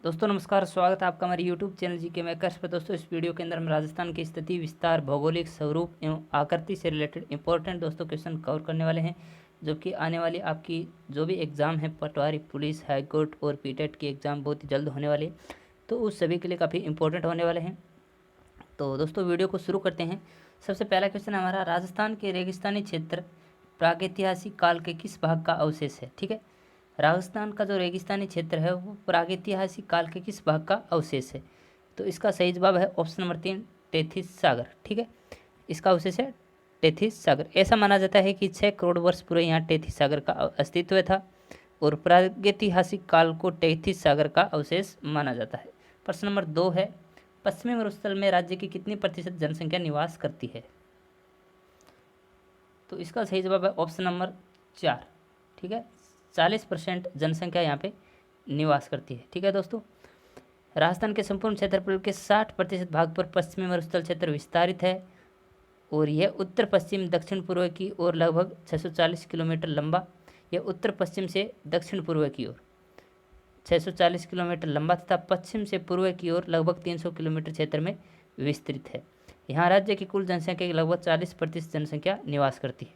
दोस्तों नमस्कार, स्वागत है आपका हमारे यूट्यूब चैनल जी के मैकर्स पर। दोस्तों इस वीडियो के अंदर हम राजस्थान की स्थिति, विस्तार, भौगोलिक स्वरूप एवं आकृति से रिलेटेड इंपॉर्टेंट दोस्तों क्वेश्चन कवर करने वाले हैं, जो कि आने वाली आपकी जो भी एग्ज़ाम है, पटवारी, पुलिस, हाईकोर्ट और पीटेट की एग्ज़ाम बहुत ही जल्द होने वाली है, तो उस सभी के लिए काफ़ी इंपॉर्टेंट होने वाले हैं। तो दोस्तों वीडियो को शुरू करते हैं। सबसे पहला क्वेश्चन हमारा, राजस्थान के रेगिस्तानी क्षेत्र प्रागैतिहासिक काल के किस भाग का अवशेष है? ठीक है, राजस्थान का जो रेगिस्तानी क्षेत्र है वो प्रागैतिहासिक काल के किस भाग का अवशेष है? तो इसका सही जवाब है ऑप्शन नंबर 3, टेथिस सागर। ठीक है, इसका अवशेष है टेथिस सागर। ऐसा माना जाता है कि 6 करोड़ वर्ष पूर्व यहाँ टेथिस सागर का अस्तित्व था और प्रागैतिहासिक काल को टेथिस सागर का अवशेष माना जाता है। प्रश्न नंबर 2 है, पश्चिमी मरुस्थल में राज्य की कितनी प्रतिशत जनसंख्या निवास करती है? तो इसका सही जवाब है ऑप्शन नंबर 4। ठीक है, 40% जनसंख्या यहाँ पे निवास करती है। ठीक है दोस्तों, राजस्थान के संपूर्ण क्षेत्रफल के 60% भाग पर पश्चिमी मरुस्थल क्षेत्र विस्तारित है और यह उत्तर पश्चिम दक्षिण पूर्व की ओर लगभग 640 किलोमीटर लंबा, यह उत्तर पश्चिम से दक्षिण पूर्व की ओर 640 किलोमीटर लंबा तथा पश्चिम से पूर्व की ओर लगभग 300 किलोमीटर क्षेत्र में विस्तृत है। यहाँ राज्य की कुल जनसंख्या की लगभग 40% जनसंख्या निवास करती है।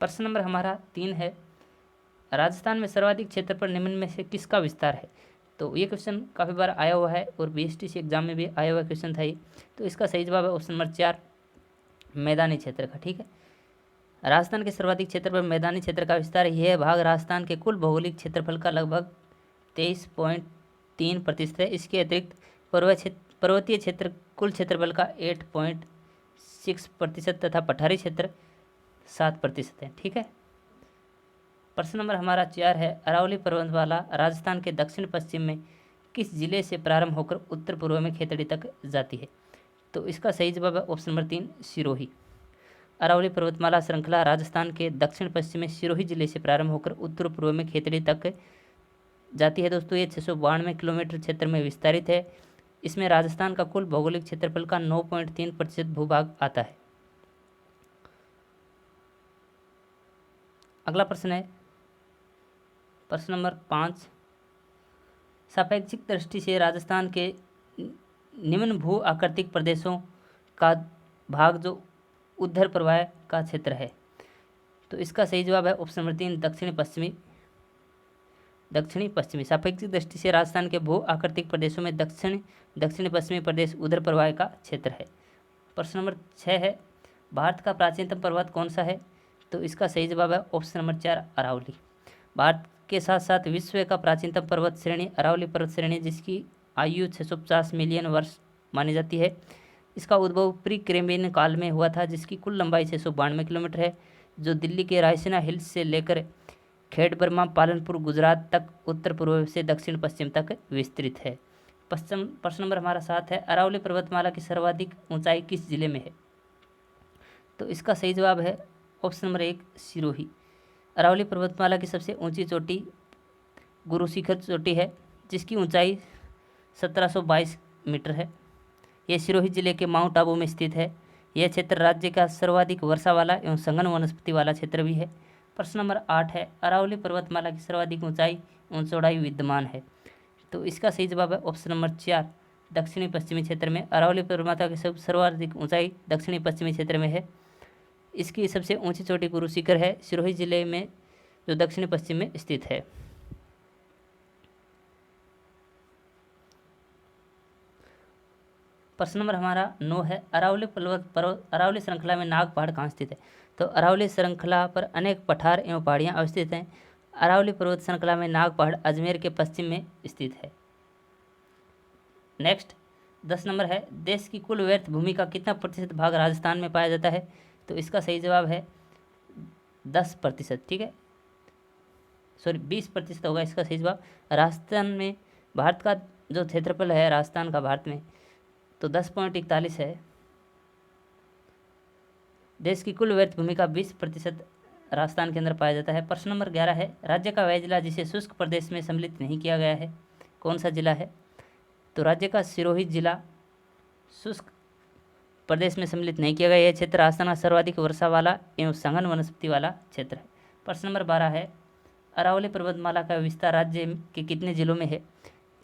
प्रश्न नंबर हमारा 3 है, राजस्थान में सर्वाधिक क्षेत्र पर निम्न में से किसका विस्तार है? तो ये क्वेश्चन काफ़ी बार आया हुआ है और बीएसटीसी एग्जाम में भी आया हुआ क्वेश्चन था ये। तो इसका सही जवाब है ऑप्शन नंबर 4, मैदानी क्षेत्र का। ठीक है, राजस्थान के सर्वाधिक क्षेत्र पर मैदानी क्षेत्र का विस्तार, यह भाग राजस्थान के कुल भौगोलिक क्षेत्रफल का लगभग 23.3% है। इसके अतिरिक्त पर्वतीय क्षेत्र कुल क्षेत्रफल का 8.6% तथा पठारी क्षेत्र 7% है। ठीक है, प्रश्न नंबर हमारा 4 है, अरावली पर्वतमाला राजस्थान के दक्षिण पश्चिम में किस जिले से प्रारंभ होकर उत्तर पूर्व में खेतड़ी तक जाती है? तो इसका सही जवाब है ऑप्शन नंबर 3, सिरोही। अरावली पर्वतमाला श्रृंखला राजस्थान के दक्षिण पश्चिम में सिरोही जिले से प्रारंभ होकर उत्तर पूर्व में खेतड़ी तक जाती है। दोस्तों ये 692 किलोमीटर क्षेत्र में विस्तारित है। इसमें राजस्थान का कुल भौगोलिक क्षेत्रफल का 9.3% भूभाग आता है। अगला प्रश्न है प्रश्न नंबर 5, सापेक्षिक दृष्टि से राजस्थान के निम्न भू आकृतिक प्रदेशों का भाग जो ऊर्ध्व प्रवाह का क्षेत्र है? तो इसका सही जवाब है ऑप्शन नंबर 3, दक्षिणी पश्चिमी। सापेक्षिक दृष्टि से राजस्थान के भू आकृतिक प्रदेशों में दक्षिणी पश्चिमी प्रदेश ऊर्ध्व प्रवाह का क्षेत्र है। प्रश्न नंबर 6 है, भारत का प्राचीनतम पर्वत कौन सा है? तो इसका सही जवाब है ऑप्शन नंबर 4, अरावली। भारत के साथ साथ विश्व का प्राचीनतम पर्वत श्रेणी अरावली पर्वत श्रेणी, जिसकी आयु 650 मिलियन वर्ष मानी जाती है। इसका उद्भव प्री कैम्ब्रियन काल में हुआ था, जिसकी कुल लंबाई 692 किलोमीटर है, जो दिल्ली के रायसीना हिल्स से लेकर खेड़बर्मा, पालनपुर, गुजरात तक उत्तर पूर्व से दक्षिण पश्चिम तक विस्तृत है। प्रश्न नंबर हमारा 7 है, अरावली पर्वतमाला की सर्वाधिक ऊंचाई किस जिले में है? तो इसका सही जवाब है ऑप्शन नंबर 1, सिरोही। अरावली पर्वतमाला की सबसे ऊंची चोटी गुरु शिखर चोटी है, जिसकी ऊंचाई 1722 मीटर है। यह सिरोही जिले के माउंट आबू में स्थित है। यह क्षेत्र राज्य का सर्वाधिक वर्षा वाला एवं सघन वनस्पति वाला क्षेत्र भी है। प्रश्न नंबर 8 है, अरावली पर्वतमाला की सर्वाधिक ऊंचाई एवं चौड़ाई विद्यमान है? तो इसका सही जवाब है ऑप्शन नंबर 4, दक्षिणी पश्चिमी क्षेत्र में। अरावली पर्वतमाला की सर्वाधिक ऊंचाई दक्षिणी पश्चिमी क्षेत्र में है। इसकी सबसे ऊंची चोटी गुरु शिखर है, सिरोही जिले में, जो दक्षिणी पश्चिम में स्थित है। प्रश्न नंबर हमारा 9 है, अरावली श्रृंखला में नाग पहाड़ कहाँ स्थित है? तो अरावली श्रृंखला पर अनेक पठार एवं पहाड़ियाँ अवस्थित हैं। अरावली पर्वत श्रृंखला में नाग पहाड़ अजमेर के पश्चिम में स्थित है। नेक्स्ट 10 नंबर है, देश की कुल व्यर्थ भूमि का कितना प्रतिशत भाग राजस्थान में पाया जाता है? तो इसका सही जवाब है 10%। ठीक है, सॉरी 20% होगा इसका सही जवाब। राजस्थान में भारत का जो क्षेत्रफल है राजस्थान का भारत में, तो 10.41 है। देश की कुल व्यर्थ भूमि का 20% राजस्थान के अंदर पाया जाता है। प्रश्न नंबर 11 है, राज्य का वह जिला जिसे शुष्क प्रदेश में सम्मिलित नहीं किया गया है, कौन सा जिला है? तो राज्य का सिरोही जिला शुष्क प्रदेश में सम्मिलित नहीं किया गया। यह क्षेत्र राजस्थान का सर्वाधिक वर्षा वाला एवं सघन वनस्पति वाला क्षेत्र है। प्रश्न नंबर 12 है, अरावली पर्वतमाला का विस्तार राज्य के कितने जिलों में है?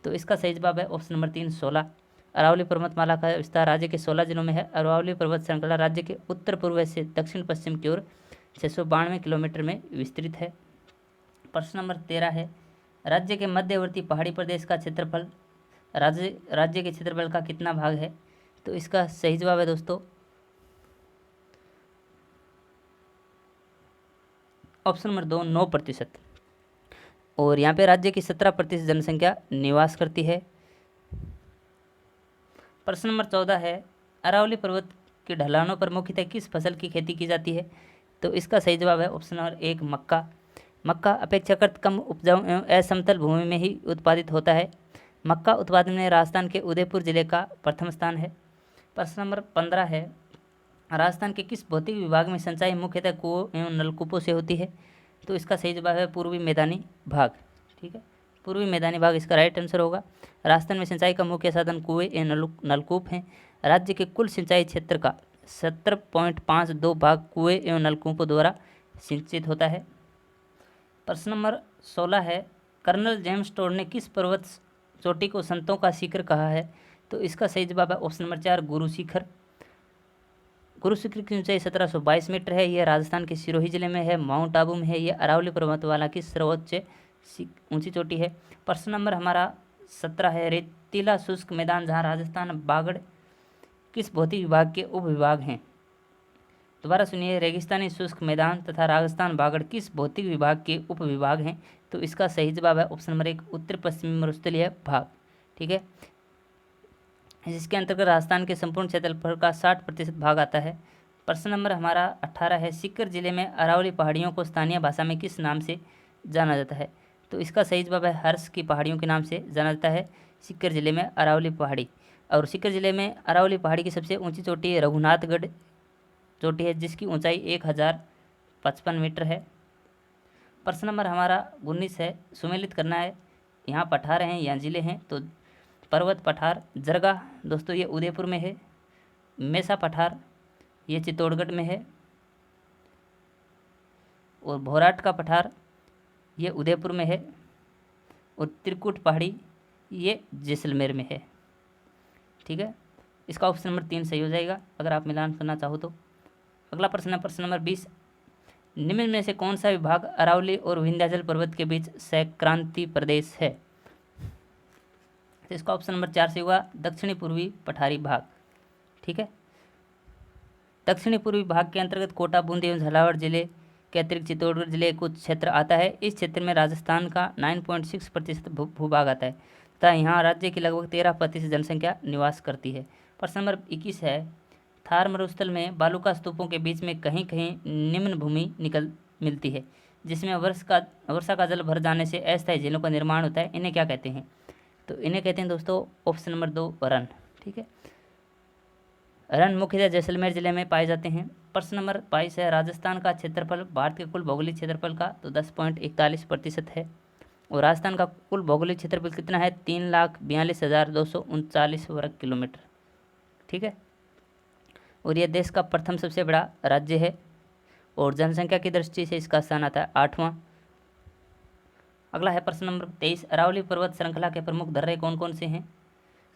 तो इसका सही जवाब है ऑप्शन नंबर 3 16। अरावली पर्वतमाला का विस्तार राज्य के 16 जिलों में है। अरावली पर्वत श्रृंखला राज्य के उत्तर पूर्व से दक्षिण पश्चिम की ओर 692 किलोमीटर में विस्तृत है। प्रश्न नंबर 13 है, राज्य के मध्यवर्ती पहाड़ी प्रदेश का क्षेत्रफल राज्य के क्षेत्रफल का कितना भाग है? तो इसका सही जवाब है दोस्तों ऑप्शन नंबर 2 9%। और यहाँ पे राज्य की 17% जनसंख्या निवास करती है। प्रश्न नंबर 14 है, अरावली पर्वत की ढलानों पर मुख्यतः किस फसल की खेती की जाती है? तो इसका सही जवाब है ऑप्शन नंबर 1 मक्का। मक्का अपेक्षाकृत कम उपजाऊ एवं असमतल भूमि में ही उत्पादित होता है। मक्का उत्पादन में राजस्थान के उदयपुर जिले का प्रथम स्थान है। प्रश्न नंबर 15 है, राजस्थान के किस भौतिक विभाग में सिंचाई मुख्यतः कुओं एवं नलकूपों से होती है? तो इसका सही जवाब है पूर्वी मैदानी भाग। ठीक है, पूर्वी मैदानी भाग इसका राइट आंसर होगा। राजस्थान में सिंचाई का मुख्य साधन कुएं एवं नलकूप हैं। राज्य के कुल सिंचाई क्षेत्र का 70.52 भाग कुएं एवं नलकूपों द्वारा सिंचित होता है। प्रश्न नंबर 16 है, कर्नल जेम्स टोड ने किस पर्वत चोटी को संतों का शिखर कहा है? तो इसका सही जवाब है ऑप्शन नंबर 4 गुरु शिखर। गुरु शिखर की ऊंचाई 1722 मीटर है। यह राजस्थान के सिरोही जिले में है, माउंट आबू में है। यह अरावली पर्वतमाला की सर्वोच्च ऊंची चोटी है। प्रश्न नंबर हमारा 17 है, रेतीला शुष्क मैदान जहां राजस्थान बागड़ किस भौतिक विभाग के उप विभाग हैं? दोबारा सुनिए, रेगिस्तानी शुष्क मैदान तथा राजस्थान बागड़ किस भौतिक विभाग के उप विभाग हैं? तो इसका सही जवाब है ऑप्शन नंबर 1 उत्तर पश्चिमी मरुस्थलीय भाग। ठीक है, जिसके अंतर्गत राजस्थान के संपूर्ण क्षेत्रफल का 60% भाग आता है। प्रश्न नंबर हमारा 18 है, सीकर जिले में अरावली पहाड़ियों को स्थानीय भाषा में किस नाम से जाना जाता है? तो इसका सही जवाब है हर्ष की पहाड़ियों के नाम से जाना जाता है सीकर जिले में अरावली पहाड़ी। और सीकर जिले में अरावली पहाड़ी की सबसे ऊंची चोटी रघुनाथगढ़ चोटी है, जिसकी ऊंचाई 1055 मीटर है। प्रश्न नंबर हमारा 19 है, सुमेलित करना है। यहाँ पठार हैं, यहाँ जिले हैं, तो पर्वत पठार जरगा दोस्तों ये उदयपुर में है। मेसा पठार ये चित्तौड़गढ़ में है। और भोराट का पठार ये उदयपुर में है। और त्रिकुट पहाड़ी ये जैसलमेर में है। ठीक है, इसका ऑप्शन नंबर 3 सही हो जाएगा अगर आप मिलान करना चाहो तो। अगला प्रश्न है प्रश्न नंबर 20, निम्न में से कौन सा विभाग अरावली और विंध्याचल पर्वत के बीच संक्रांति प्रदेश है? तो इसका ऑप्शन नंबर 4 से होगा दक्षिणी पूर्वी पठारी भाग। ठीक है, दक्षिणी पूर्वी भाग के अंतर्गत कोटा, बूंदी एवं झालावाड़ जिले के अतिरिक्त चित्तौड़गढ़ जिले कुछ क्षेत्र आता है। इस क्षेत्र में राजस्थान का 9.6% भूभाग आता है तथा यहाँ राज्य की लगभग 13% जनसंख्या निवास करती है। प्रश्न नंबर 21 है, थार मरुस्थल में बालूका स्तूपों के बीच में कहीं कहीं निम्न भूमि मिलती है, जिसमें वर्षा का जल भर जाने से अस्थायी झीलों का निर्माण होता है। इन्हें क्या कहते हैं? तो इन्हें कहते हैं दोस्तों ऑप्शन नंबर 2 रन। ठीक है, रन मुख्यतः जैसलमेर जिले में पाए जाते हैं। प्रश्न नंबर 22 है, राजस्थान का क्षेत्रफल भारत के कुल भौगोलिक क्षेत्रफल का तो 10.41% है। और राजस्थान का कुल भौगोलिक क्षेत्रफल कितना है? 3,42,239 वर्ग किलोमीटर। ठीक है, और यह देश का प्रथम सबसे बड़ा राज्य है और जनसंख्या की दृष्टि से इसका स्थान आता है 8वां। अगला है प्रश्न नंबर 23, अरावली पर्वत श्रृंखला के प्रमुख दर्रे कौन कौन से हैं?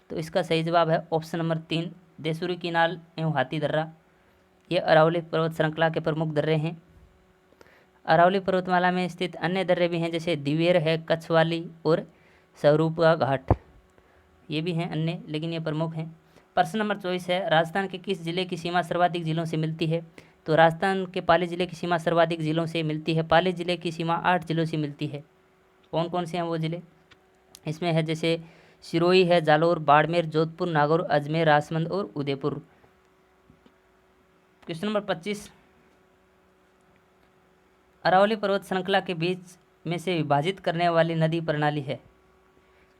तो इसका सही जवाब है ऑप्शन नंबर 3 देसूरी किनाल एवं हाथी दर्रा। ये अरावली पर्वत श्रृंखला के प्रमुख दर्रे हैं। अरावली पर्वतमाला में स्थित अन्य दर्रे भी हैं, जैसे दिवेर है, कछवाली और स्वरूपा घाट, ये भी हैं अन्य, लेकिन ये प्रमुख हैं। प्रश्न नंबर 24 है, राजस्थान के किस जिले की सीमा सर्वाधिक जिलों से मिलती है? तो राजस्थान के पाली जिले की सीमा सर्वाधिक जिलों से मिलती है। पाली जिले की सीमा 8 जिलों से मिलती है। कौन कौन से हैं वो जिले? इसमें है जैसे सिरोही है, जालौर, बाड़मेर, जोधपुर, नागौर, अजमेर, राजसमंद और उदयपुर। क्वेश्चन नंबर 25, अरावली पर्वत श्रृंखला के बीच में से विभाजित करने वाली नदी प्रणाली है,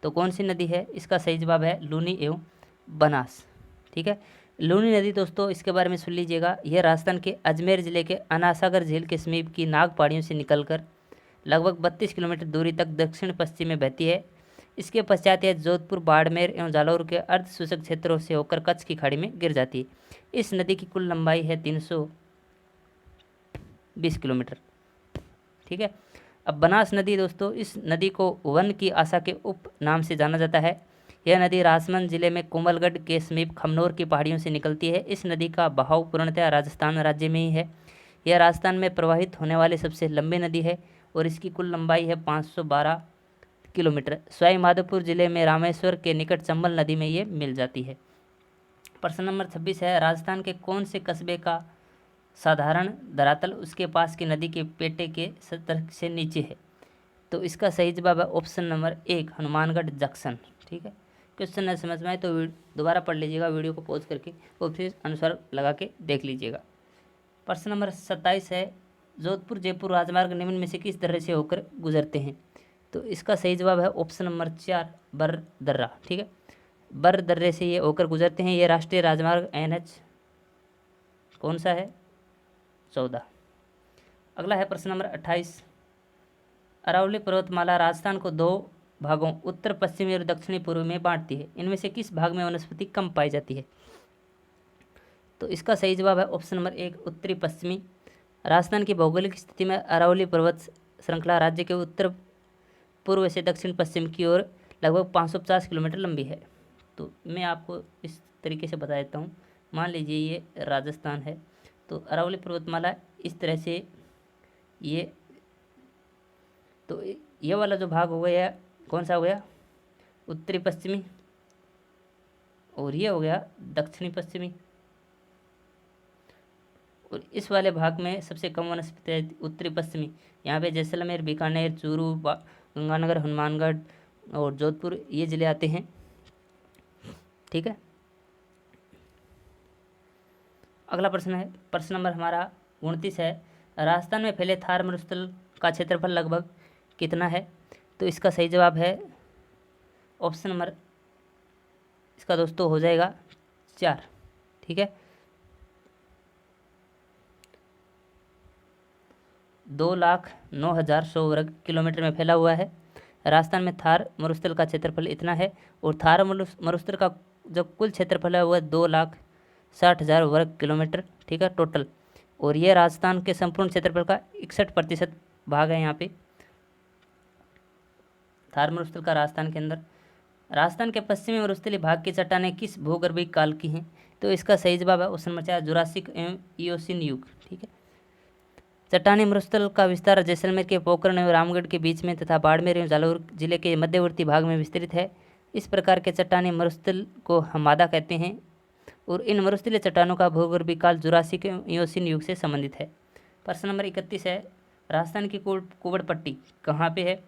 तो कौन सी नदी है? इसका सही जवाब है लूनी एवं बनास। ठीक है, लूनी नदी दोस्तों इसके बारे में सुन लीजिएगा। यह राजस्थान के अजमेर जिले के अनासागर झील के समीप की नाग पहाड़ियों से निकलकर लगभग 32 किलोमीटर दूरी तक दक्षिण पश्चिम में बहती है। इसके पश्चात यह जोधपुर, बाड़मेर एवं जालौर के अर्ध शुष्क क्षेत्रों से होकर कच्छ की खाड़ी में गिर जाती है। इस नदी की कुल लंबाई है 320 किलोमीटर। ठीक है, अब बनास नदी दोस्तों, इस नदी को वन की आशा के उप नाम से जाना जाता है। यह नदी राजसमंद जिले में कोमलगढ़ के समीप खमनोर की पहाड़ियों से निकलती है। इस नदी का बहाव पूर्णतः राजस्थान राज्य में ही है। यह राजस्थान में प्रवाहित होने वाली सबसे लंबी नदी है और इसकी कुल लंबाई है 512 किलोमीटर। सवाई माधोपुर जिले में रामेश्वर के निकट चंबल नदी में ये मिल जाती है। प्रश्न नंबर 26 है, राजस्थान के कौन से कस्बे का साधारण धरातल उसके पास की नदी के पेटे के सतह से नीचे है? तो इसका सही जवाब है ऑप्शन नंबर 1, हनुमानगढ़ जंक्शन। ठीक है, क्वेश्चन नहीं समझ में आए तो दोबारा पढ़ लीजिएगा वीडियो को पॉज करके और फिर अनुसार लगा के देख लीजिएगा। प्रश्न नंबर 27 है, जोधपुर जयपुर राजमार्ग निम्न में से किस दर्रे से होकर गुजरते हैं? तो इसका सही जवाब है ऑप्शन नंबर 4, बर दर्रा। ठीक है, बर दर्रे से ये होकर गुजरते हैं। ये राष्ट्रीय राजमार्ग NH कौन सा है? 14। अगला है प्रश्न नंबर 28, अरावली पर्वतमाला राजस्थान को 2 भागों उत्तर पश्चिमी और दक्षिणी पूर्व में बांटती है। इनमें से किस भाग में वनस्पति कम पाई जाती है? तो इसका सही जवाब है ऑप्शन नंबर 1, उत्तरी पश्चिमी। राजस्थान की भौगोलिक स्थिति में अरावली पर्वत श्रृंखला राज्य के उत्तर पूर्व से दक्षिण पश्चिम की ओर लगभग 550 किलोमीटर लंबी है। तो मैं आपको इस तरीके से बता देता हूँ। मान लीजिए ये राजस्थान है, तो अरावली पर्वतमाला इस तरह से ये, तो ये वाला जो भाग हो गया कौन सा हो गया? उत्तरी पश्चिमी, और ये हो गया दक्षिणी पश्चिमी। और इस वाले भाग में सबसे कम वनस्पति है उत्तरी पश्चिमी। यहाँ पे जैसलमेर, बीकानेर, चूरू, गंगानगर, हनुमानगढ़ और जोधपुर ये ज़िले आते हैं। ठीक है, अगला प्रश्न है, प्रश्न नंबर हमारा 29 है, राजस्थान में फैले थार मरुस्थल का क्षेत्रफल लगभग कितना है? तो इसका सही जवाब है ऑप्शन नंबर, इसका दोस्तों हो जाएगा 4। ठीक है, 2,09,100 वर्ग किलोमीटर में फैला हुआ है। राजस्थान में थार मरुस्थल का क्षेत्रफल इतना है और थार मरुस्थल का जो कुल क्षेत्रफल है वह 2,60,000 वर्ग किलोमीटर। ठीक है, टोटल। और ये राजस्थान के संपूर्ण क्षेत्रफल का 61% भाग है यहाँ पे थार मरुस्थल का राजस्थान के अंदर। राजस्थान के पश्चिमी मरुस्थलीय भाग की चट्टानें किस भूगर्भीय काल की हैं? तो इसका सही जवाब है ऑप्शन नंबर 4, जुरासिक एवं इयोसीन युग। ठीक है, चट्टानी मरुस्थल का विस्तार जैसलमेर के पोखरण एवं रामगढ़ के बीच में तथा बाड़मेर एवं जालौर जिले के मध्यवर्ती भाग में विस्तृत है। इस प्रकार के चट्टानी मरुस्थल को हमादा कहते हैं और इन मरुस्थलीय चट्टानों का भूगर्भीय काल जुरासिक एवं इयोसीन युग से संबंधित है। प्रश्न नंबर 31 है, राजस्थान की कुबड़ पट्टी कहाँ पे है?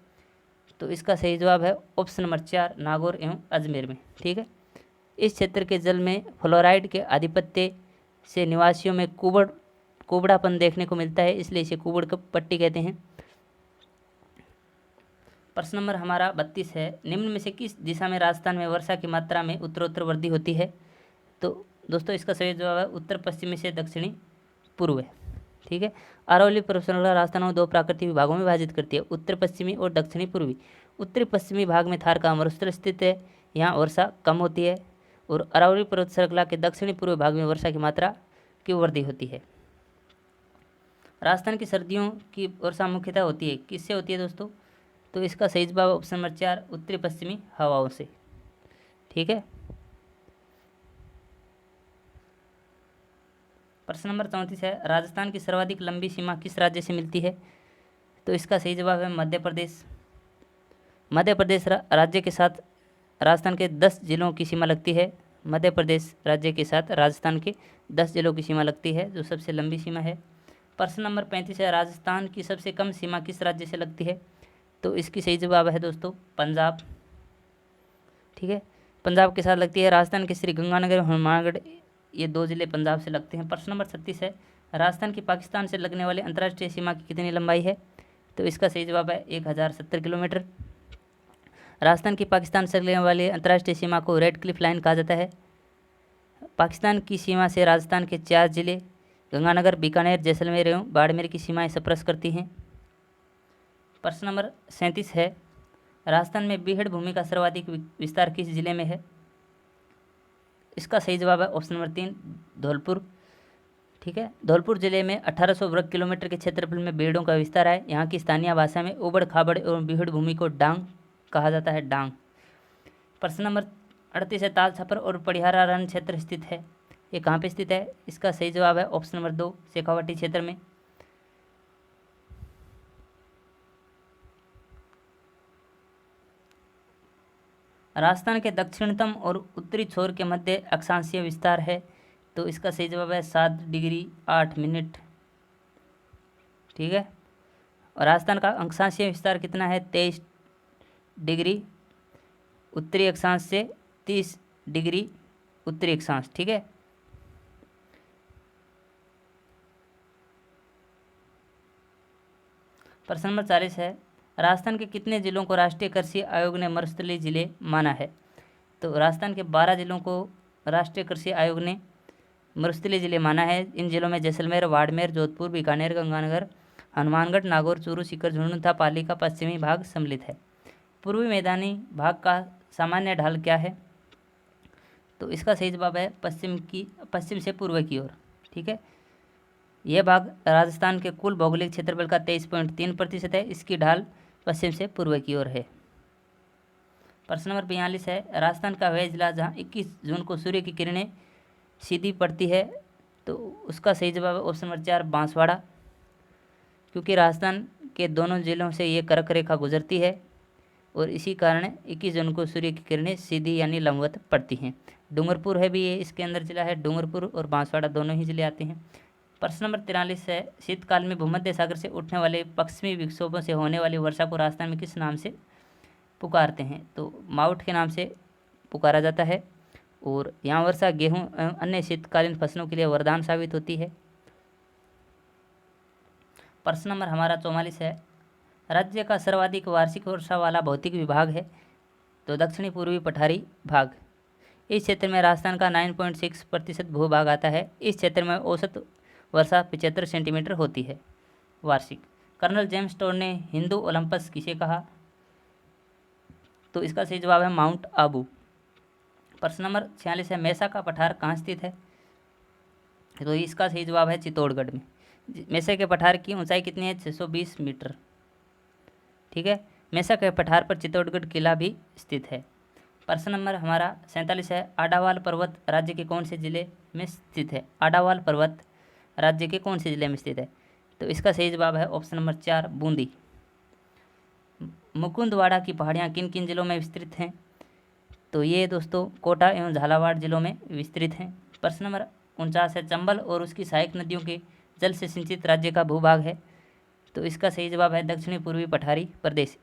तो इसका सही जवाब है ऑप्शन नंबर 4, नागौर एवं अजमेर में। ठीक है, इस क्षेत्र के जल में फ्लोराइड के आधिपत्य से निवासियों में कुबड़ापन देखने को मिलता है, इसलिए इसे कुबड़ पट्टी कहते हैं। प्रश्न नंबर हमारा 32 है, निम्न में से किस दिशा में राजस्थान में वर्षा की मात्रा में उत्तरोत्तर वृद्धि होती है? तो दोस्तों इसका सही जवाब है उत्तर पश्चिमी से दक्षिणी पूर्व है। ठीक है, अरावली पर्वत श्रृंखला राजस्थान को 2 प्राकृतिक विभागों में विभाजित करती है, उत्तर पश्चिमी और दक्षिणी पूर्वी। उत्तरी पश्चिमी भाग में थार का मरुस्थल स्थित है, यहाँ वर्षा कम होती है। और अरावली पर्वत श्रृंखला के दक्षिणी पूर्वी भाग में वर्षा की मात्रा की वृद्धि होती है। राजस्थान की सर्दियों की वर्षा मुख्यतः होती है, किससे होती है दोस्तों? तो इसका सही जवाब ऑप्शन नंबर 4, उत्तरी पश्चिमी हवाओं से। ठीक है, प्रश्न नंबर 34 है, राजस्थान की सर्वाधिक लंबी सीमा किस राज्य से मिलती है? तो इसका सही जवाब है मध्य प्रदेश। मध्य प्रदेश राज्य के साथ राजस्थान के 10 जिलों की सीमा लगती है। मध्य प्रदेश राज्य के साथ राजस्थान के 10 जिलों की सीमा लगती है, जो सबसे लंबी सीमा है। प्रश्न नंबर 35 है, राजस्थान की सबसे कम सीमा किस राज्य से लगती है? तो इसकी सही जवाब है दोस्तों पंजाब। ठीक है, पंजाब के साथ लगती है। राजस्थान के श्री गंगानगर और हनुमानगढ़ ये 2 जिले पंजाब से लगते हैं। प्रश्न नंबर 36 है, राजस्थान की पाकिस्तान से लगने वाली अंतर्राष्ट्रीय सीमा की कितनी लंबाई है? तो इसका सही जवाब है 1070 किलोमीटर। राजस्थान की पाकिस्तान से लगने वाली अंतर्राष्ट्रीय सीमा को रेड क्लिफ लाइन कहा जाता है। पाकिस्तान की सीमा से राजस्थान के 4 जिले गंगानगर, बीकानेर, जैसलमेर एवं बाड़मेर की सीमाएं स्पर्श करती हैं। प्रश्न नंबर 37 है, राजस्थान में बीहड़ भूमि का सर्वाधिक विस्तार किस जिले में है? इसका सही जवाब है ऑप्शन नंबर 3, धौलपुर। ठीक है। धौलपुर जिले में 1800 वर्ग किलोमीटर के क्षेत्रफल में बेड़ों का विस्तार है। यहाँ की स्थानीय भाषा में उबड़ खाबड़ एवं बीहड़ भूमि को डांग कहा जाता है, डांग। प्रश्न नंबर 38 है, ताल छपर और पड़िहारा रण क्षेत्र स्थित है। ये कहाँ पे स्थित है? इसका सही जवाब है ऑप्शन नंबर 2, शेखावाटी क्षेत्र में। राजस्थान के दक्षिणतम और उत्तरी छोर के मध्य अक्षांशीय विस्तार है। तो इसका सही जवाब है 7 डिग्री 8 मिनट। ठीक है। और राजस्थान का अक्षांशीय विस्तार कितना है? 23 डिग्री उत्तरी अक्षांश से 30 डिग्री उत्तरी अक्षांश। ठीक है। प्रश्न नंबर 40 है, राजस्थान के कितने जिलों को राष्ट्रीय कृषि आयोग ने मरुस्थलीय जिले माना है? तो राजस्थान के 12 जिलों को राष्ट्रीय कृषि आयोग ने मरुस्थलीय जिले माना है। इन जिलों में जैसलमेर, बाड़मेर, जोधपुर, बीकानेर, गंगानगर, हनुमानगढ़, नागौर, चूरू, सीकर, झुंझुनू तथा पाली का पश्चिमी भाग सम्मिलित है। पूर्वी मैदानी भाग का सामान्य ढाल क्या है? तो इसका सही जवाब है पश्चिम से पूर्व की ओर। ठीक है। यह भाग राजस्थान के कुल भौगोलिक क्षेत्रफल का 23.3% है। इसकी ढाल पश्चिम से पूर्व की ओर है। प्रश्न नंबर 42 है, राजस्थान का वह जिला जहाँ 21 जून को सूर्य की किरणें सीधी पड़ती है। तो उसका सही जवाब है ऑप्शन नंबर 4, बांसवाड़ा। क्योंकि राजस्थान के दोनों जिलों से ये कर्क रेखा गुजरती है और इसी कारण 21 जून को सूर्य की किरणें सीधी यानी लंबवत पड़ती हैं। डूंगरपुर है भी ये इसके अंदर जिला है, डूंगरपुर और बांसवाड़ा दोनों ही जिले आते हैं। प्रश्न नंबर 43 है, शीतकाल में भूमध्य सागर से उठने वाले पश्चिमी विक्षोभों से होने वाली वर्षा को राजस्थान में किस नाम से पुकारते हैं? तो मावठ के नाम से पुकारा जाता है। और यहाँ वर्षा गेहूं एवं अन्य शीतकालीन फसलों के लिए वरदान साबित होती है। प्रश्न नंबर हमारा 44 है, राज्य का सर्वाधिक वार्षिक वर्षा वाला भौतिक विभाग है। तो दक्षिणी पूर्वी पठारी भाग। इस क्षेत्र में राजस्थान का 9.6% भूभाग आता है। इस क्षेत्र में औसत वर्षा 75 सेंटीमीटर होती है वार्षिक। कर्नल जेम्स टोड ने हिंदू ओलंपस किसे कहा? तो इसका सही जवाब है माउंट आबू। प्रश्न नंबर 46 है, मैसा का पठार कहाँ स्थित है? तो इसका सही जवाब है चित्तौड़गढ़ में। मैसा के पठार की ऊंचाई कितनी है? 620 मीटर। ठीक है। मैसा के पठार पर चित्तौड़गढ़ किला भी स्थित है। प्रश्न नंबर हमारा 47 है, आडावाल पर्वत राज्य के कौन से जिले में स्थित है? आडावाल पर्वत राज्य के कौन से जिले में स्थित है? तो इसका सही जवाब है ऑप्शन नंबर 4, बूंदी। मुकुंदवाड़ा की पहाड़ियाँ किन किन जिलों में विस्तृत हैं? तो ये दोस्तों कोटा एवं झालावाड़ जिलों में विस्तृत हैं। प्रश्न नंबर 49 है, चंबल और उसकी सहायक नदियों के जल से सिंचित राज्य का भूभाग है। तो इसका सही जवाब है दक्षिणी पूर्वी पठारी प्रदेश।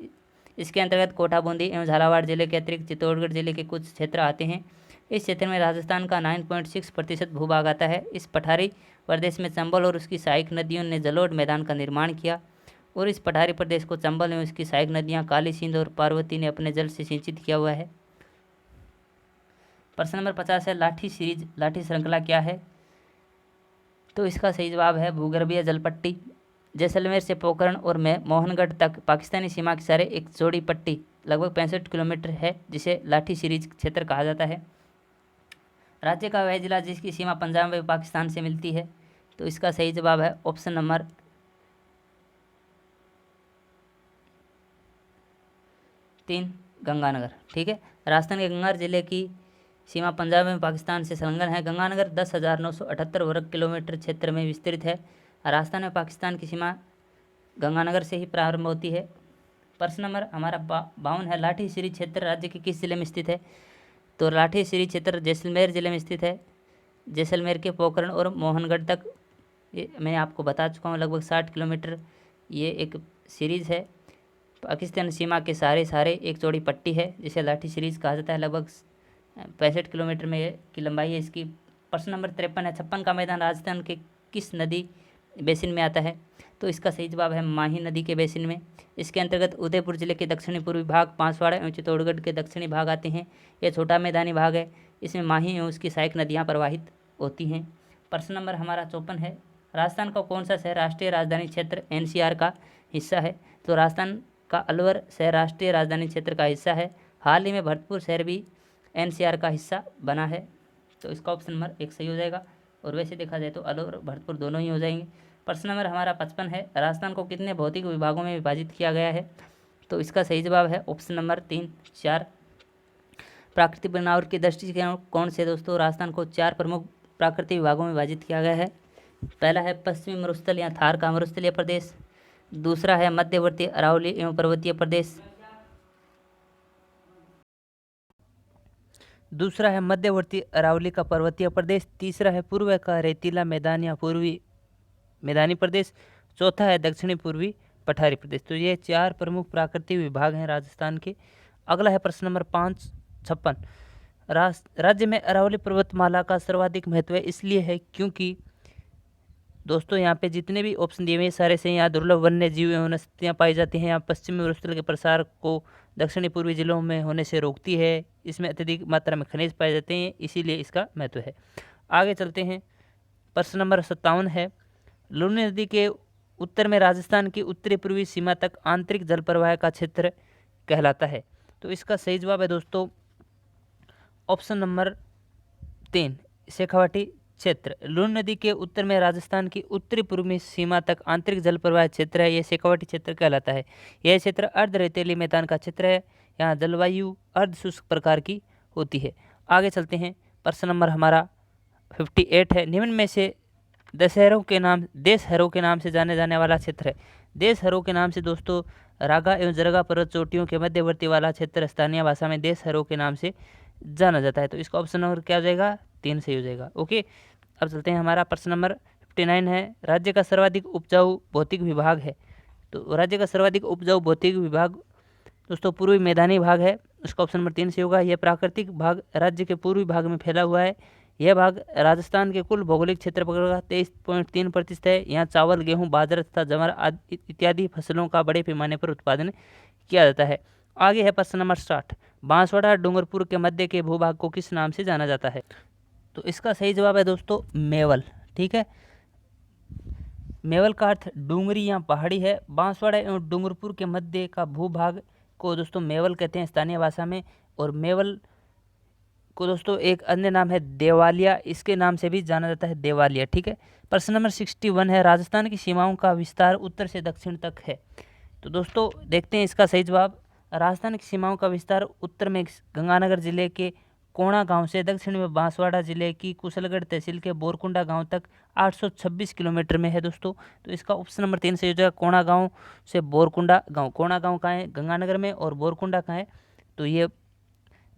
इसके अंतर्गत कोटा, बूंदी एवं झालावाड़ जिले के अतिरिक्त चित्तौड़गढ़ जिले के कुछ क्षेत्र आते हैं। इस क्षेत्र में राजस्थान का 9.6% भूभाग आता है। इस पठारी प्रदेश में चंबल और उसकी सहायक नदियों ने जलोढ़ मैदान का निर्माण किया और इस पठारी प्रदेश को चंबल एवं उसकी सहायक नदियाँ काली सिंध और पार्वती ने अपने जल से सिंचित किया हुआ है। प्रश्न नंबर 50 है, लाठी सीरीज लाठी श्रृंखला क्या है? तो इसका सही जवाब है भूगर्भीय जलपट्टी। जैसलमेर से पोखरण और मोहनगढ़ तक पाकिस्तानी सीमा की सारे एक चौड़ी पट्टी लगभग 65 किलोमीटर है, जिसे लाठी सीरीज क्षेत्र कहा जाता है। राज्य का वह जिला जिसकी सीमा पंजाब व पाकिस्तान से मिलती है। तो इसका सही जवाब है ऑप्शन नंबर 3, गंगानगर। ठीक है। राजस्थान के गंगानगर जिले की सीमा पंजाब में पाकिस्तान से संलग्न है। गंगानगर 10,978 वर्ग किलोमीटर क्षेत्र में विस्तृत है। राजस्थान में पाकिस्तान की सीमा गंगानगर से ही प्रारंभ होती है। प्रश्न नंबर हमारा 52 है, लाठी सीरीज क्षेत्र राज्य के किस जिले में स्थित है? तो लाठी सीरीज क्षेत्र जैसलमेर जिले में स्थित है। जैसलमेर के पोखरण और मोहनगढ़ तक ये मैं आपको बता चुका हूँ, लगभग 60 किलोमीटर ये एक सीरीज़ है। पाकिस्तान सीमा के सारे एक चौड़ी पट्टी है जिसे लाठी सीरीज कहा जाता है। लगभग 65 किलोमीटर में की लंबाई है इसकी। प्रश्न नंबर 53 है, छप्पन का मैदान राजस्थान के किस नदी बेसिन में आता है? तो इसका सही जवाब है माही नदी के बेसिन में। इसके अंतर्गत उदयपुर जिले के दक्षिणी पूर्वी भाग, बांसवाड़ा एवं चित्तौड़गढ़ के दक्षिणी भाग आते हैं। यह छोटा मैदानी भाग है। इसमें माही एवं उसकी सहायक नदियाँ प्रवाहित होती हैं। प्रश्न नंबर हमारा 54 है, राजस्थान का कौन सा शहर राष्ट्रीय राजधानी क्षेत्र NCR का हिस्सा है? तो राजस्थान का अलवर शहर राष्ट्रीय राजधानी क्षेत्र का हिस्सा है। हाल ही में भरतपुर शहर भी NCR का हिस्सा बना है। तो इसका ऑप्शन नंबर 1 सही हो जाएगा। और वैसे देखा जाए तो अलवर और भरतपुर दोनों ही हो जाएंगे। प्रश्न नंबर हमारा 55 है, राजस्थान को कितने भौतिक विभागों में विभाजित किया गया है? तो इसका सही जवाब है ऑप्शन नंबर 3, 4। प्राकृतिक बनावट की दृष्टि से कौन से दोस्तों राजस्थान को 4 प्रमुख प्राकृतिक विभागों में विभाजित किया गया है? पहला है पश्चिमी मरुस्थल या थार का मरुस्थलीय प्रदेश, दूसरा है मध्यवर्ती अरावली एवं पर्वतीय प्रदेश, दूसरा है मध्यवर्ती अरावली का पर्वतीय प्रदेश, तीसरा है पूर्व का रेतीला मैदान या पूर्वी मैदानी प्रदेश, चौथा है दक्षिणी पूर्वी पठारी प्रदेश। तो ये 4 प्रमुख प्राकृतिक विभाग हैं राजस्थान के। अगला है प्रश्न नंबर 56। राज्य में अरावली पर्वतमाला का सर्वाधिक महत्व इसलिए है क्योंकि दोस्तों यहाँ पे जितने भी ऑप्शन दिए हुए सारे से यहाँ दुर्लभ वन्य जीव एवं वनस्पतियाँ पाई जाती हैं। यहाँ पश्चिमी मरुस्थल के प्रसार को दक्षिणी पूर्वी जिलों में होने से रोकती है। इसमें अत्यधिक मात्रा में खनिज पाए जाते हैं, इसीलिए इसका महत्व है। आगे चलते हैं, प्रश्न नंबर 57 है, लूनी नदी के उत्तर में राजस्थान की उत्तरी पूर्वी सीमा तक आंतरिक जल प्रवाह का क्षेत्र कहलाता है। तो इसका सही जवाब है दोस्तों ऑप्शन नंबर 3, शेखावाटी क्षेत्र। लूनी नदी के उत्तर में राजस्थान की उत्तरी पूर्वी सीमा तक आंतरिक जल प्रवाह क्षेत्र है, यह शेखावाटी क्षेत्र कहलाता है। यह क्षेत्र अर्ध रेतीली मैदान का क्षेत्र है। यहाँ जलवायु अर्ध शुष्क प्रकार की होती है। आगे चलते हैं, प्रश्न नंबर हमारा 58 है, निम्न में से देशहरों के नाम से जाने जाने वाला क्षेत्र है। देशहरों के नाम से दोस्तों रागा एवं जरगा पर्वत चोटियों के मध्यवर्ती वाला क्षेत्र स्थानीय भाषा में देशहरों के नाम से जाना जाता है। तो इसका ऑप्शन नंबर क्या हो जाएगा? 3 सही हो जाएगा। ओके, अब चलते हैं, हमारा प्रश्न नंबर 59 है, राज्य का सर्वाधिक उपजाऊ भौतिक विभाग है। तो राज्य का सर्वाधिक उपजाऊ भौतिक विभाग दोस्तों पूर्वी मैदानी भाग है, उसका ऑप्शन नंबर 3 से होगा। यह प्राकृतिक भाग राज्य के पूर्वी भाग में फैला हुआ है। यह भाग राजस्थान के कुल भौगोलिक क्षेत्रफल का 23.3% है। यहाँ चावल, गेहूं, बाजरा तथा ज्वार इत्यादि फसलों का बड़े पैमाने पर उत्पादन किया जाता है। आगे है प्रश्न नंबर 60, बांसवाड़ा डूंगरपुर के मध्य के भूभाग को किस नाम से जाना जाता है? तो इसका सही जवाब है दोस्तों मेवल। ठीक है, मेवल का अर्थ डूंगरी या पहाड़ी है। बांसवाड़ा एवं डूंगरपुर के मध्य का भूभाग को दोस्तों मेवल कहते हैं स्थानीय भाषा में। और मेवल को दोस्तों एक अन्य नाम है देवालिया, इसके नाम से भी जाना जाता है, देवालिया। ठीक है, प्रश्न नंबर 61 है, राजस्थान की सीमाओं का विस्तार उत्तर से दक्षिण तक है। तो दोस्तों देखते हैं इसका सही जवाब। राजस्थान की सीमाओं का विस्तार उत्तर में गंगानगर जिले के कोणा गांव से, दक्षिण में बांसवाड़ा जिले की कुशलगढ़ तहसील के बोरकुंडा गांव तक 826 किलोमीटर में है दोस्तों। तो इसका ऑप्शन नंबर 3 सही हो जाएगा, कोणा गांव से बोरकुंडा गांव। कोणा गांव कहाँ है? गंगानगर में। और बोरकुंडा कहाँ है? तो ये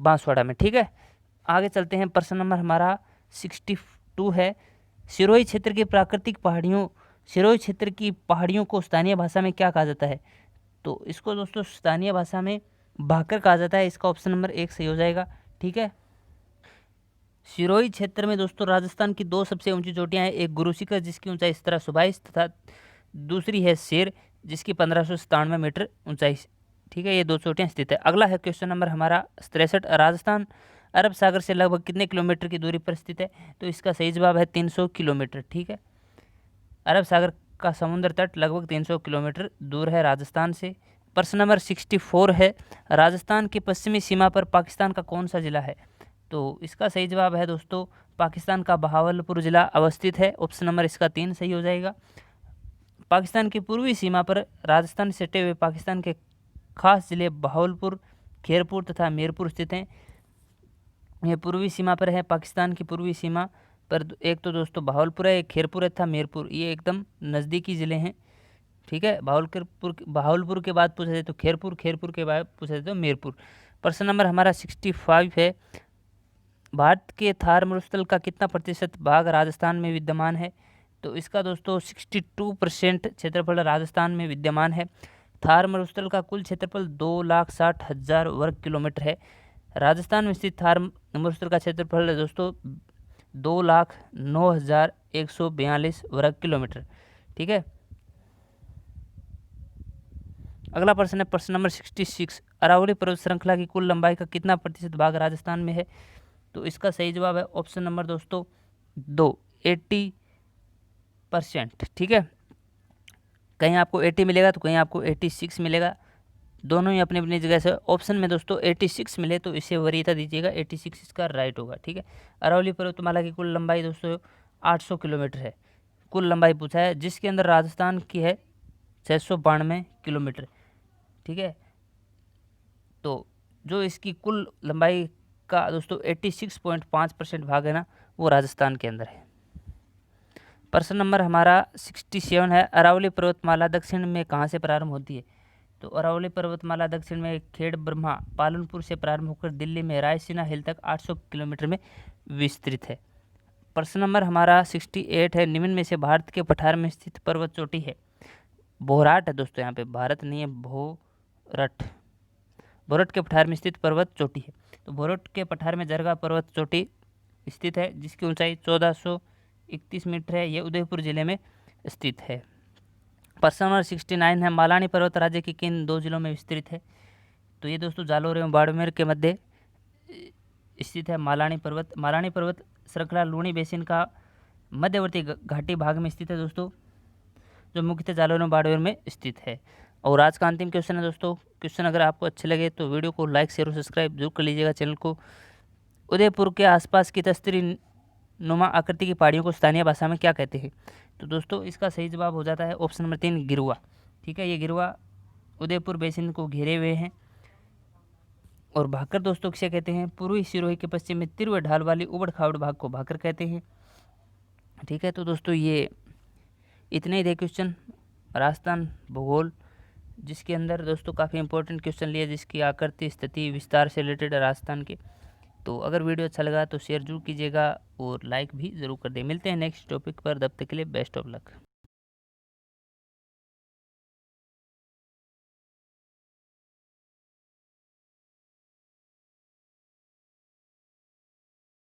बांसवाड़ा में। ठीक है, आगे चलते हैं, प्रश्न नंबर हमारा 62 है, सिरोही क्षेत्र की पहाड़ियों को स्थानीय भाषा में क्या कहा जाता है? तो इसको दोस्तों स्थानीय भाषा में भाकर कहा जाता है। इसका ऑप्शन नंबर 1 सही हो जाएगा। ठीक है, सिरोही क्षेत्र में दोस्तों राजस्थान की 2 सबसे ऊंची चोटियां हैं, एक गुरु शिखर जिसकी ऊंचाई 1722 तथा दूसरी है शेर जिसकी 1597 मीटर ऊंचाई। ठीक है, ये 2 चोटियां स्थित है। अगला है क्वेश्चन नंबर हमारा 63, राजस्थान अरब सागर से लगभग कितने किलोमीटर की दूरी पर स्थित है? तो इसका सही जवाब है 300 किलोमीटर। ठीक है, अरब सागर का समुद्र तट लगभग 300 किलोमीटर दूर है राजस्थान से। प्रश्न नंबर 64 है, राजस्थान की पश्चिमी सीमा पर पाकिस्तान का कौन सा जिला है? तो इसका सही जवाब है दोस्तों पाकिस्तान का बहावलपुर जिला अवस्थित है। ऑप्शन नंबर इसका 3 सही हो जाएगा। पाकिस्तान की पूर्वी सीमा पर राजस्थान से सटे हुए पाकिस्तान के खास जिले बहावलपुर, खेरपुर तथा मीरपुर स्थित हैं। ये पूर्वी सीमा पर है, पाकिस्तान की पूर्वी सीमा पर एक तो दोस्तों बहावलपुर है, एक खेरपुर है तथा मीरपुर, ये एकदम नज़दीकी ज़िले हैं। ठीक है, बहावलपुर के बाद पूछा जाए तो खेरपुर, खेरपुर के बाद पूछा जाए तो मीरपुर। प्रश्न नंबर हमारा 65 है, भारत के थार मरुस्थल का कितना प्रतिशत भाग राजस्थान में विद्यमान है? तो इसका दोस्तों 62% क्षेत्रफल राजस्थान में विद्यमान है। थार मरुस्थल का कुल क्षेत्रफल 2,60,000 वर्ग किलोमीटर है। राजस्थान में स्थित थार मरुस्थल का क्षेत्रफल है दोस्तों 2,09,142 वर्ग किलोमीटर। ठीक है, अगला प्रश्न है प्रश्न नंबर 66, अरावली पर्वत श्रृंखला की कुल लंबाई का कितना प्रतिशत भाग राजस्थान में है? तो इसका सही जवाब है ऑप्शन नंबर दोस्तों 2, 80%। ठीक है, कहीं आपको 80 मिलेगा तो कहीं आपको 86 मिलेगा, दोनों ही अपनी अपनी जगह से। ऑप्शन में दोस्तों 86 मिले तो इसे वरीयता दीजिएगा, 86 इसका राइट होगा। ठीक है, अरावली पर्वतमाला की कुल लंबाई दोस्तों 800 किलोमीटर है। कुल लंबाई पूछा है, जिसके अंदर राजस्थान की है 692 किलोमीटर। ठीक है, तो जो इसकी कुल लंबाई का दोस्तों 86.5% भाग है ना, वो राजस्थान के अंदर है। प्रश्न नंबर हमारा 67 है, अरावली पर्वतमाला दक्षिण में कहाँ से प्रारंभ होती है? तो अरावली पर्वतमाला दक्षिण में खेड़ ब्रह्मा पालनपुर से प्रारंभ होकर दिल्ली में रायसीना हिल तक 800 किलोमीटर में विस्तृत है। प्रश्न नंबर हमारा 68 है, निम्न में से भारत के पठार में स्थित पर्वत चोटी है? भोराट है दोस्तों, यहाँ पे भारत नहीं है, भोरट। भोरट के पठार में स्थित पर्वत चोटी है। तो भोरट के पठार में जरगा पर्वत चोटी स्थित है, जिसकी ऊंचाई 1431 मीटर है। ये उदयपुर जिले में स्थित है। प्रश्न नंबर 69 है, मालानी पर्वत राज्य के किन 2 जिलों में विस्तृत है? तो ये दोस्तों जालोर एवं बाड़मेर के मध्य स्थित है मालानी पर्वत। मालानी पर्वत श्रृंखला लूणी बेसिन का मध्यवर्ती घाटी भाग में स्थित है दोस्तों, जो मुख्यतः जालोर एवं बाड़मेर में स्थित है। और आज का अंतिम क्वेश्चन है दोस्तों। क्वेश्चन अगर आपको अच्छे लगे तो वीडियो को लाइक शेयर और सब्सक्राइब जरूर कर लीजिएगा चैनल को। उदयपुर के आसपास की तस्तरी नुमा आकृति की पहाड़ियों को स्थानीय भाषा में क्या कहते हैं? तो दोस्तों इसका सही जवाब हो जाता है ऑप्शन नंबर 3 गिरुआ। ठीक है, ये गिरुआ उदयपुर बेसिन को घेरे हुए हैं। और भाकर दोस्तों किसे कहते हैं? पूर्वी सिरोही के पश्चिम में तीव्र ढाल वाली उबड़ खाबड़ भाग को भाकर कहते हैं। ठीक है, तो दोस्तों ये इतने ही थे क्वेश्चन राजस्थान भूगोल, जिसके अंदर दोस्तों काफ़ी इंपॉर्टेंट क्वेश्चन लिए, जिसकी आकृति स्थिति विस्तार से रिलेटेड है राजस्थान के। तो अगर वीडियो अच्छा लगा तो शेयर जरूर कीजिएगा और लाइक भी ज़रूर कर दें। मिलते हैं नेक्स्ट टॉपिक पर, तब तक के लिए बेस्ट ऑफ लक।